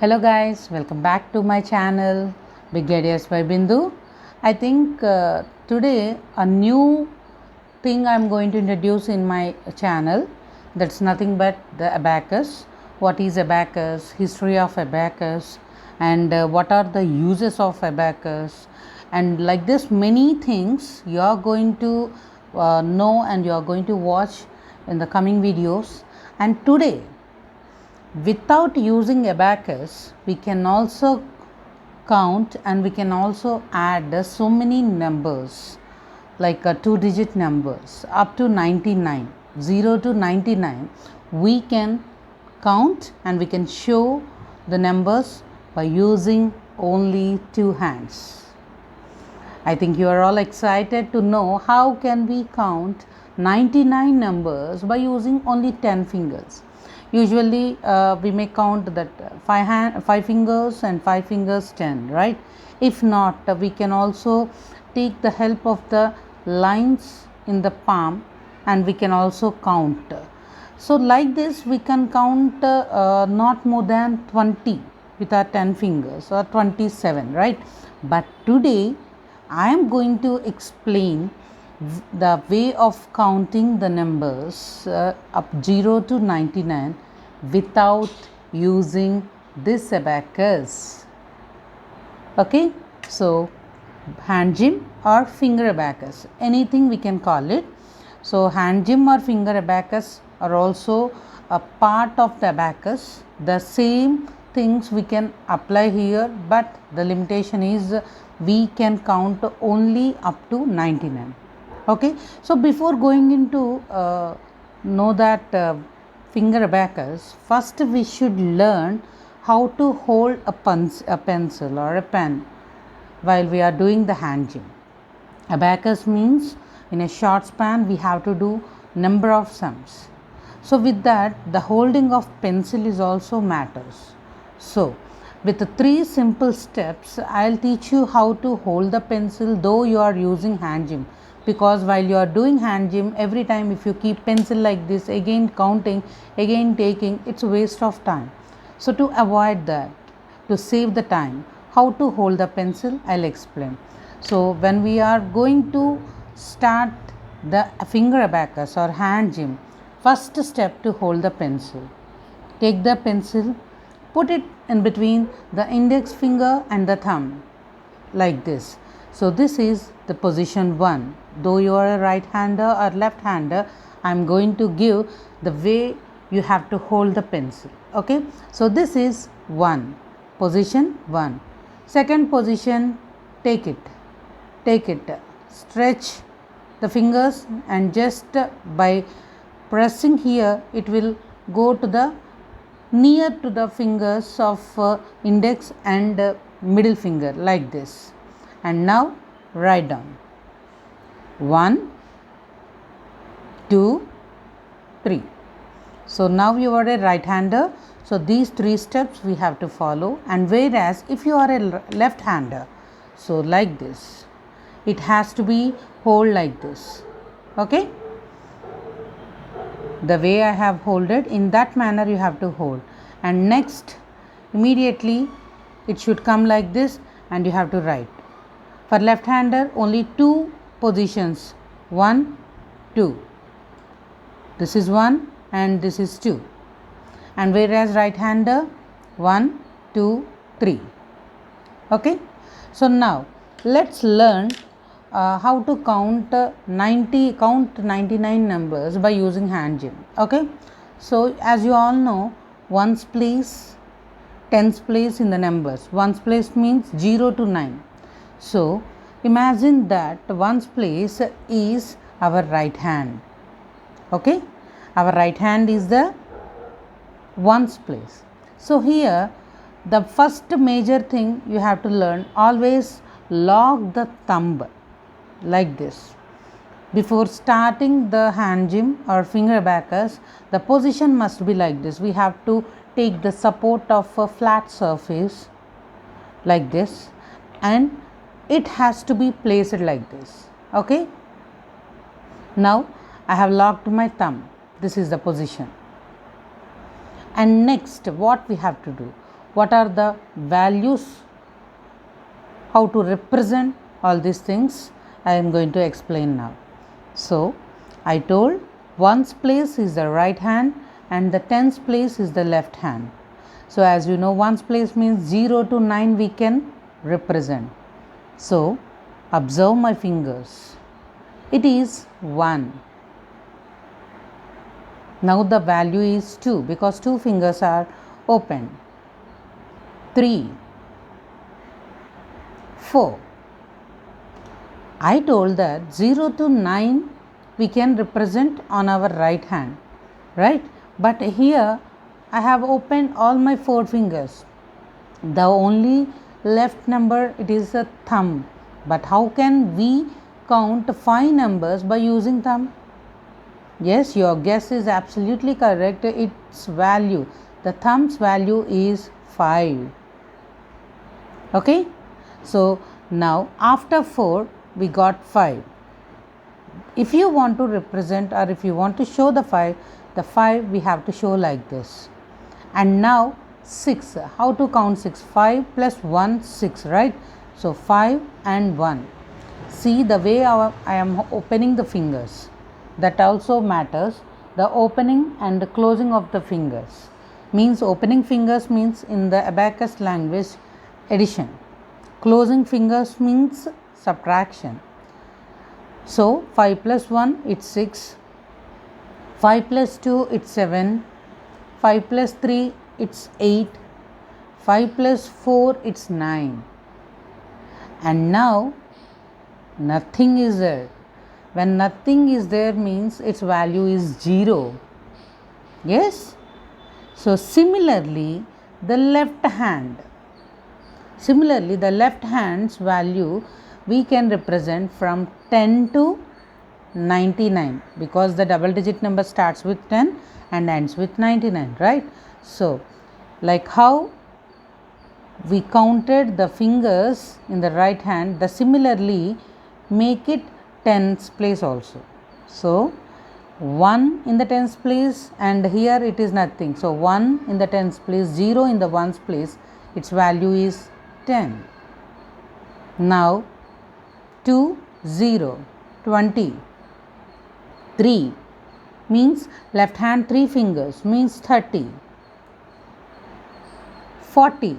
Hello guys, welcome back to my channel Big Ideas by Bindu. I think today a new thing I'm going to introduce in my channel, that's nothing but the abacus. What is abacus, history of abacus, and what are the uses of abacus, and like this many things you are going to know and you are going to watch in the coming videos. And today, without using abacus, we can also count and we can also add so many numbers like 2-digit numbers up to 99, 0 to 99. We can count and we can show the numbers by using only two hands. I think you are all excited to know how can we count 99 numbers by using only 10 fingers. Usually we may count that 5 fingers and 5 fingers 10, right? If not, we can also take the help of the lines in the palm and we can also count. So like this we can count not more than 20 with our 10 fingers or 27, right? But today I am going to explain the way of counting the numbers up 0 to 99 without using this abacus. Okay, so hand gym or finger abacus, anything we can call it. So hand gym or finger abacus are also a part of the abacus. The same things we can apply here, but the limitation is we can count only up to 99. Okay, so before going into know that finger abacus, first we should learn how to hold a pencil or a pen while we are doing the hand gym. Abacus means in a short span we have to do number of sums. So with that the holding of pencil is also matters. So with the 3 simple steps I'll teach you how to hold the pencil though you are using hand gym, because while you are doing hand gym, every time if you keep pencil like this, again counting, again taking, it's a waste of time. So to avoid that, to save the time, how to hold the pencil, I'll explain. So when we are going to start the finger abacus or hand gym, first step to hold the pencil, take the pencil, put it in between the index finger and the thumb like this. So this is the position 1. Though you are a right hander or left hander, I am going to give the way you have to hold the pencil. Okay, so this is 1, position 1. Second position, take it, stretch the fingers and just by pressing here it will go to the near to the fingers of index and middle finger like this. And now write down 1, 2, 3. So now you are a right hander, so these 3 steps we have to follow. And whereas if you are a left hander, so like this, it has to be hold like this. Okay, the way I have holded, in that manner you have to hold. And next immediately it should come like this and you have to write. For left hander only 2 positions, 1, 2. This is 1 and this is 2. And whereas right hander 1, 2, 3. Okay, so now let's learn how to count 99 numbers by using hand gym. Okay, so as you all know, ones place, tens place in the numbers. Ones place means 0 to 9. So imagine that ones place is our right hand. Okay, our right hand is the ones place. So here the first major thing you have to learn, always lock the thumb like this. Before starting the hand gym or finger abacus, the position must be like this. We have to take the support of a flat surface like this and it has to be placed like this. Okay, now I have locked my thumb. This is the position. And next what we have to do, what are the values, how to represent all these things, I am going to explain now. So I told ones place is the right hand and the tens place is the left hand. So as you know, ones place means 0 to 9 we can represent. So observe my fingers. It is 1. Now the value is 2 because 2 fingers are open. 3, 4. I told that 0 to 9 we can represent on our right hand, right? But here I have opened all my 4 fingers. The only left number, it is a thumb. But how can we count 5 numbers by using thumb? Yes, your guess is absolutely correct. Its value, the thumb's value is 5. Okay, so now after 4 we got 5. If you want to represent or if you want to show the 5 we have to show like this. And now 6, how to count 6? 5 plus 1, 6, right? So 5 and 1. See the way I am opening the fingers, that also matters. The opening and the closing of the fingers means, opening fingers means in the abacus language addition, closing fingers means subtraction. So 5 plus 1 it's 6, 5 plus 2 it's 7, 5 plus 3 it's 8, 5 plus 4 it's 9. And now nothing is there. When nothing is there means its value is 0. Yes? So similarly the left hand's value we can represent from 10 to 99 because the double digit number starts with 10 and ends with 99, right? So like how we counted the fingers in the right hand, the similarly make it tens place also. So 1 in the tens place and here it is nothing. So 1 in the tens place, 0 in the ones place, its value is 10. Now 2, 0, 20. 3 means left hand 3 fingers means 30. 40.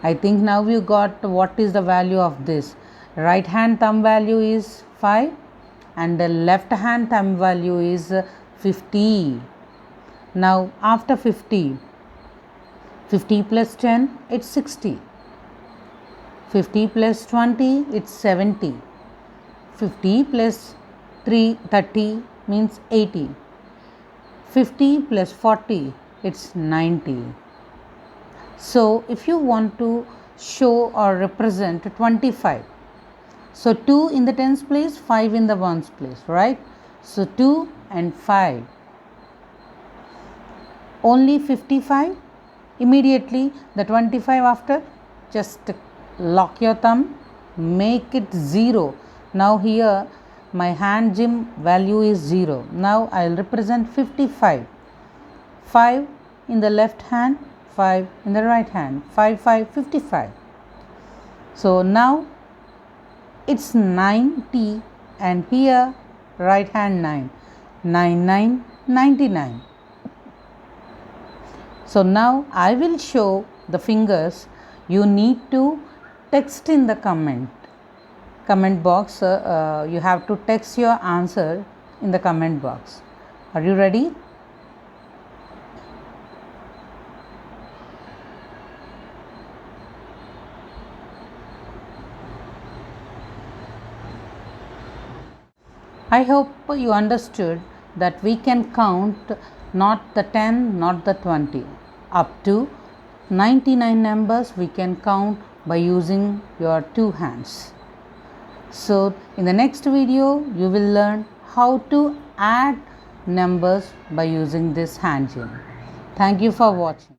I think now you got what is the value of this. Right hand thumb value is 5 and the left hand thumb value is 50. Now after 50, 50 plus 10 it's 60. 50 plus 20 it's 70. 50 plus 30 means 80. 50 plus 40 it's 90. So if you want to show or represent 25, so 2 in the tens place, 5 in the ones place, right? So 2 and 5. Only 55. Immediately the 25 after, just lock your thumb, make it 0. Now here my hand gym value is 0. Now I will represent 55. 5 in the left hand, 5 in the right hand, 5, 5, 55. So now it's 90 and here right hand 9, 9, 9, 99. So now I will show the fingers. You need to text in the comment box. You have to text your answer in the comment box. Are you ready? I hope you understood that we can count not the 10, not the 20. Up to 99 numbers we can count by using your 2 hands. So in the next video you will learn how to add numbers by using this hand gym. Thank you for watching.